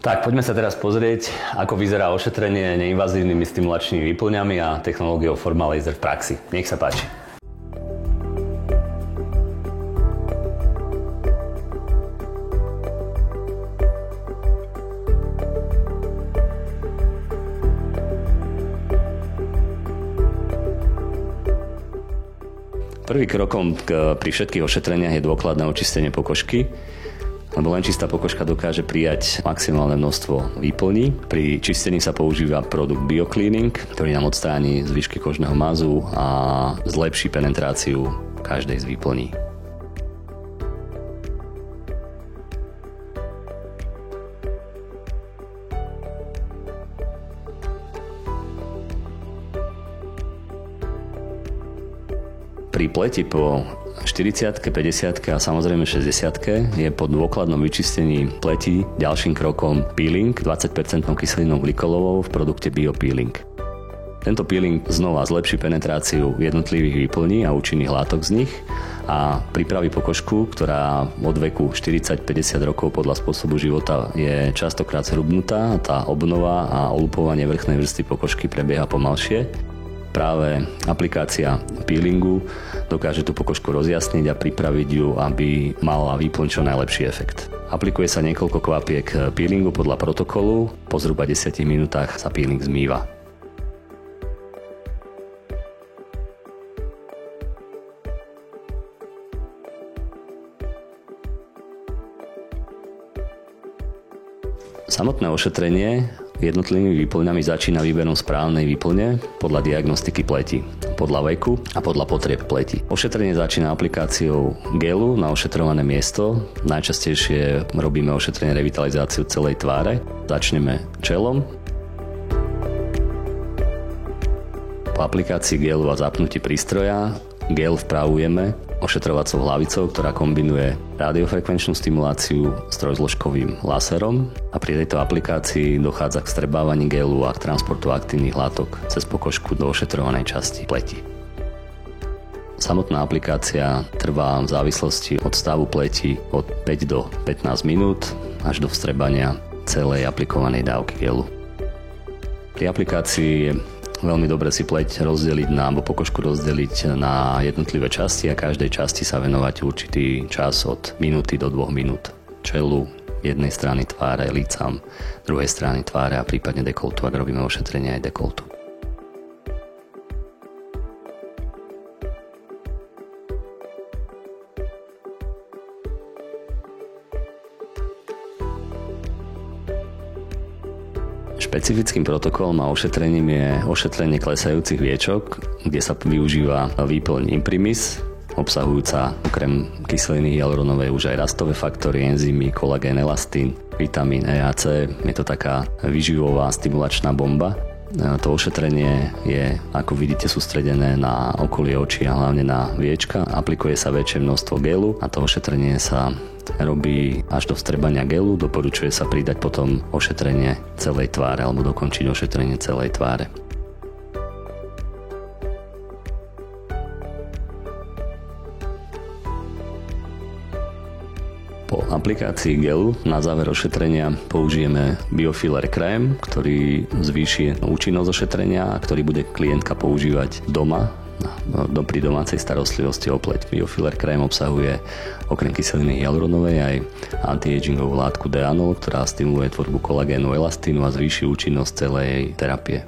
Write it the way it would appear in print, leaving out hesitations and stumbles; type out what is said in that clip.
Tak poďme sa teraz pozrieť, ako vyzerá ošetrenie neinvazívnymi stimulačnými výplňami a technológiou Formalaser v praxi. Nech sa páči. Prvým krokom pri všetkých ošetreniach je dôkladné očistenie pokožky, lebo len čistá pokožka dokáže prijať maximálne množstvo výplní. Pri čistení sa používa produkt BioCleaning, ktorý nám odstráni zvyšky kožného mazu a zlepší penetráciu každej z výplní. Pri pleti po 40, 50 a samozrejme 60 je po dôkladnom vyčistení pleti ďalším krokom peeling 20% kyselinou glykolovou v produkte BioPeeling. Tento peeling znova zlepší penetráciu jednotlivých výplní a účinných látok z nich a pripraví pokožku, ktorá od veku 40-50 rokov podľa spôsobu života je častokrát zhrubnutá. Tá obnova a olupovanie vrchnej vrstvy pokožky prebieha pomalšie. Práve aplikácia peelingu dokáže tú pokožku rozjasniť a pripraviť ju, aby mala výplň čo najlepší efekt. Aplikuje sa niekoľko kvapiek peelingu podľa protokolu, po zhruba 10 minútach sa peeling zmýva. Samotné ošetrenie jednotlivými výplňami začína výberom správnej výplne podľa diagnostiky pleti, podľa veku a podľa potrieb pleti. Ošetrenie začína aplikáciou gelu na ošetrované miesto. Najčastejšie robíme ošetrenie revitalizáciu celej tváre. Začneme čelom. Po aplikácii gelu a zapnutí prístroja gel vpravujeme ošetrovacou hlavicou, ktorá kombinuje radiofrekvenčnú stimuláciu s trojzložkovým laserom a pri tejto aplikácii dochádza k vstrebávaniu gelu a k transportu aktívnych látok cez pokožku do ošetrovanej časti pleti. Samotná aplikácia trvá v závislosti od stavu pleti od 5 do 15 minút až do vstrebania celej aplikovanej dávky gelu. Pri aplikácii je veľmi dobre si pleť rozdeliť alebo pokožku rozdeliť na jednotlivé časti a každej časti sa venovať určitý čas od minúty do 2 minút. Čelu, jednej strany tváre, lícam, druhej strany tváre a prípadne dekoltu, ak robíme ošetrenie aj dekoltu. Špecifickým protokolom a ošetrením je ošetrenie klesajúcich viečok, kde sa využíva výplň imprimis, obsahujúca okrem kyseliny hyaluronovej už aj rastové faktory, enzymy, kolagén, elastín, vitamín E a C. Je to taká výživová stimulačná bomba. To ošetrenie je, ako vidíte, sústredené na okolie očí a hlavne na viečka. Aplikuje sa väčšie množstvo gelu a to ošetrenie sa robí až do vstrebania gelu. Doporučuje sa pridať potom ošetrenie celej tváre alebo dokončiť ošetrenie celej tváre. Po aplikácii gelu na záver ošetrenia použijeme biofiller krém, ktorý zvýši účinnosť ošetrenia a ktorý bude klientka používať doma pri domácej starostlivosti o pleť. Biofiller krém obsahuje okrem kyseliny hyaluronovej aj anti-agingovú látku deanol, ktorá stimuluje tvorbu kolagénu, elastínu a zvýši účinnosť celej terapie.